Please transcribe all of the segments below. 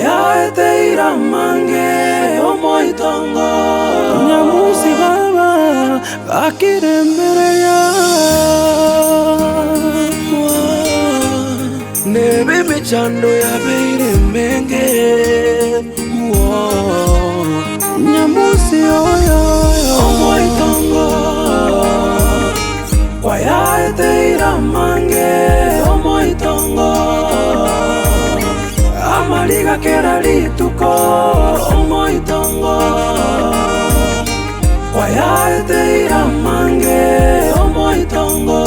Kwayaete iramange omoitongo nyamusi baba bakiremereya nebe mechando ya beire menge nyamusi oyo omoitongo kwayaete iramange omoitongo amaliga kera lituko omoitongo kwayaete iramange omoitongo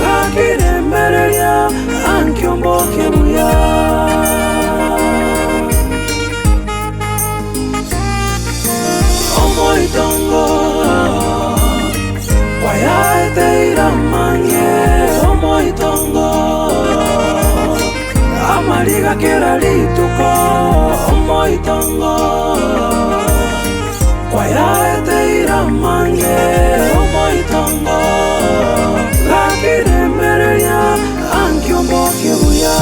kakirembereria ankiomboke buya omoitongo kwayaete iramange omoitongo amaliga kera lituko omoitongo kwayaete iramange omoitongo gakiremereria ankiomboke buya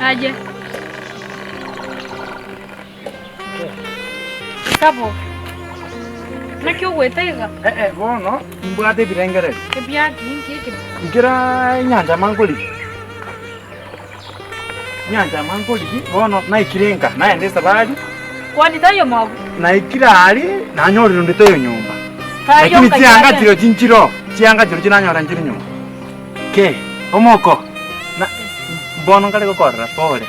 aje sabo nakyo wetega bono mbwate birengere kebyaki nkike ngira nyanja mangoli bono naikirenga naende sabari kwani tayo mwagu naikira ali nanyorero ndetoyo nyumba lakini tiangatiro chinchiro chinanyora njiri nyumba ke omoko na bono ngale gokorra pole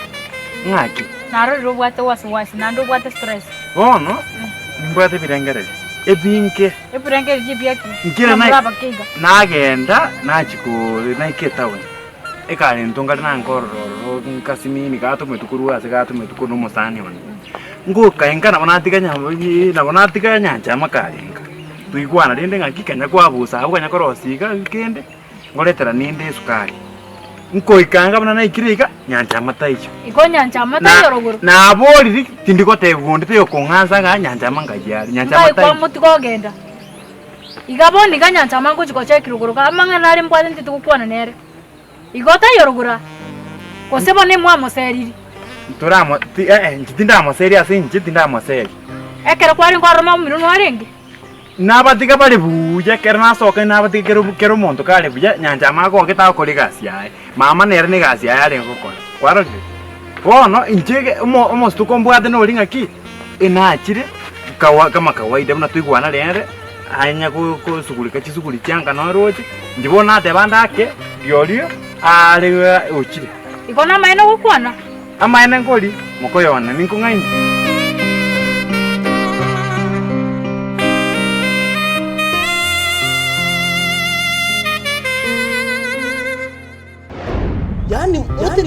ngaki naroro bwate wasiwasi nando bwate stress bono mbwate birengere ebinke ebirengere jibyaki ngira nagenda nachikore naiketawe ekale ntongari nankororo nkasimini gatume tukuru ase gatume tukono musani wana ngukaenga nabonatika nyanja makarenga tuigwana rinde ngakikanya kwabusa abo kanya korosiga kende ngoretera ninde sukari nkoikanga bana naikirika nyanja mataicho iko nyanja matayo rogoro na bori tindiko tegundi teyo konganza ga nyanja mangajari nyanja mataicho kwa mutiko genda igaboni ga nyanja mango chiko chekiruguru kamanga nari mbwate ntitukukwana nere igota yorogura kosebo ne mwa moseriri turamo ngitinda moseri ase ngitinda moseri ekere kwari ngwaroma miruno arenge nabatika bali buja kera nasoka nabatika kero monto kale buja nyanja mago ngeta ko ligasi yae mama nere ne gasi yae ale ngokora kwaro bono injege omo stukombwate no linga ki enachire kama kawaida mna tuigwana lere anya ko sugulika chisuguli cyanga no roje ndibona ate bandake byolio ale ochire ikona maina gukwana amaina ngoli mukoyona ninkungaini yani wote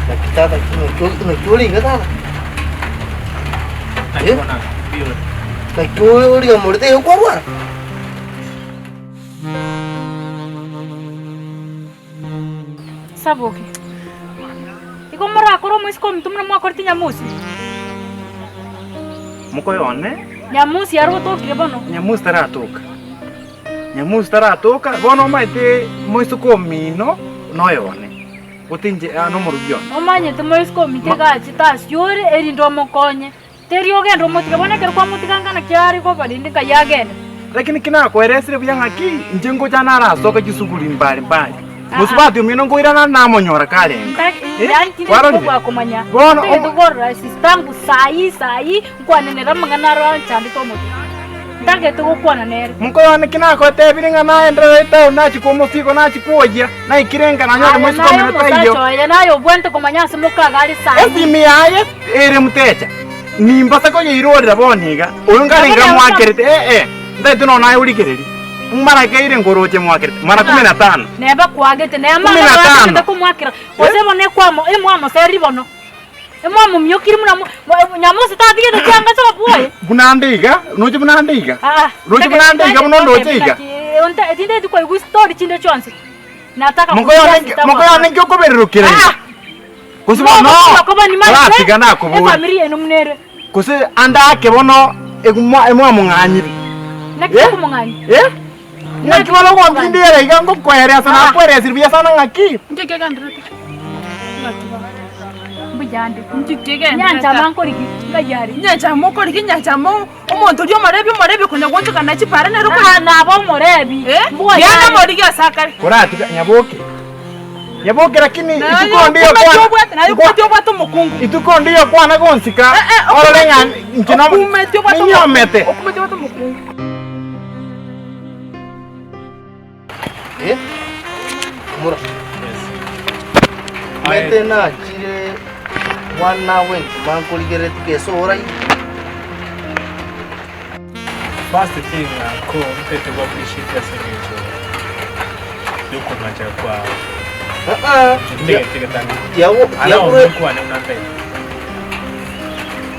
Nakitata nakiuli katata. Nakiuli kamurite yokwarwara. Saboke. Iko mara akoro mwisi ko mtumna mwakorti nyamusi. Muko yone? Nyamusi yaro tokire bono. Nyamusi taratoka. Nyamusi taratoka bono maite mwisi ko mino no yone. Utinje no murugyo. Omanye te mwisi ko mitega chitas yore erindo mokonye. Terio gendo mutika bona kero kwa mutika ngana kyari ko badindika yagenda. Lakini kina kweresire byanga ki njengo jana rasoka gisuguri mbali mbali. Musubati umino ngoirana namonyora kale. Kwaro kwa kumanya. Bono ndugora sistangu sai kwanenera mangana chandi to muti. Ndage to kwana nere. Muko yone kina ko tebiringa na endra ta na chikomo siko na chikoja na ikirenga na nyore musiko mena taiyo. Ya nayo bwente kumanya simuka gali sai. Esi miaye ere mutecha. Nimba sako yirorera boniga. Uyungaringa mwakerete ndai tuno na ulikereri. Mara kaire ngoroche mwakirete. Mara 15. Neba kwagete ne amara ndako kumwakira. Osemo ne kwamo emwamo seri bono. Emwamo myokiri muna nyamusi tadigete cyanga cyo boye. Bunandiga, noje bunandiga. Noje bunandiga buno ndocheiga. Onta etinde diko igu story chinde chonse. Nataka muko yone ngoko berukire. Kusiba no. Atiga nako bo. Familia eno munere. Kusi anda ke bono emwamo nganyiri. Nakiko mungani. Nakibalo kwa ndindere igango kwere sana kwere sirbiya sana ngaki. Ngeke kandrete. Mbujande. Njikege. Nyanja mankoriki ngayari. Nyanja mokoriki nyanja mo omuntu lyo marebi kunya gwotuka na chipara nero ko. Nabo morebi. Yana morigi asakari. Kurati nyaboke. Nyaboke lakini ituko ndiyo kwa. Na yuko tyo bwato mukungu. Ituko ndiyo kwa na gonsika. Olenga nkino. Okumetyo bwato. Nyomete. Okumetyo bwato mukungu. Mura. Mete na chire wana wen mankuli gere keso orai. First thing ko mpete kwa appreciate yasemecho. Yuko macha kwa. Ndege tega tani. Yawo kwa na unambe.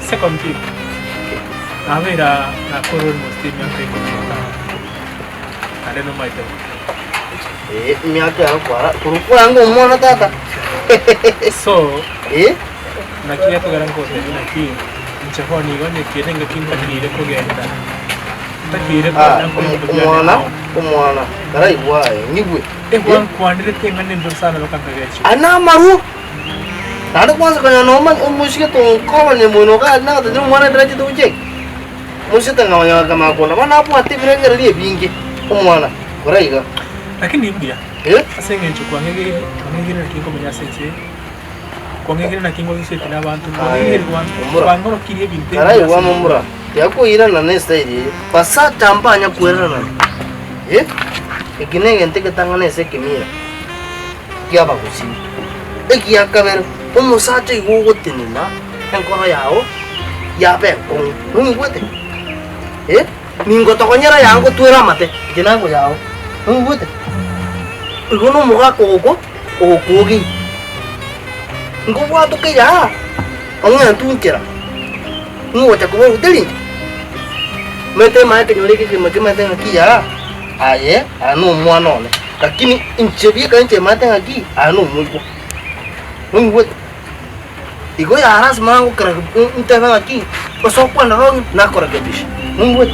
Second thing. Avera na korol mustim yangu kwa. Aleno maite. Miaka kwa kurukwa yangu mwana tata. So, nakia to garan ko na ki nchafoni gone kirenga kimpa kire ko genda. Takire ko umwana karai wae nibwe. Ekwan kwandire tengane ndosana lokanga gechi. Ana maru. Tado kwanza kanya noma umushike to ko ne muno ka na to mwana draji to je. Mushita ngawanya kama kona bana hapo atibirenga rie bingi umwana karai ga. Lakini mbia. Asenge nchukua ngege na kingo menya sense. Kwa ngege na kingo gisete na bantu. Ngege kwa ngoro kirie binte. Karai wa mumura. Yako ira na nesta iri. Pasa tampanya kuera na. Ekine gente que tangane se kimira. Kia ba kusi. Eki akaber umusache iwo tinina. Enkoro yao. Ya be kong. Nungi wote. Ningo tokonyera yango tuera mate. Jinango yao. Nungi wote. Igono muga koko okogi. Ngo watu ke ya. Anga tunchera. Ngo ta ko uteli. Mete mai ke nyore ke mate ngaki ya. Aye, anu mwana ole. Lakini inchebi ka inche mate ngaki anu mugo. Ngo igo ya haras mango kra unta ngaki. Pasok pan ro na kora ke bish. Ngo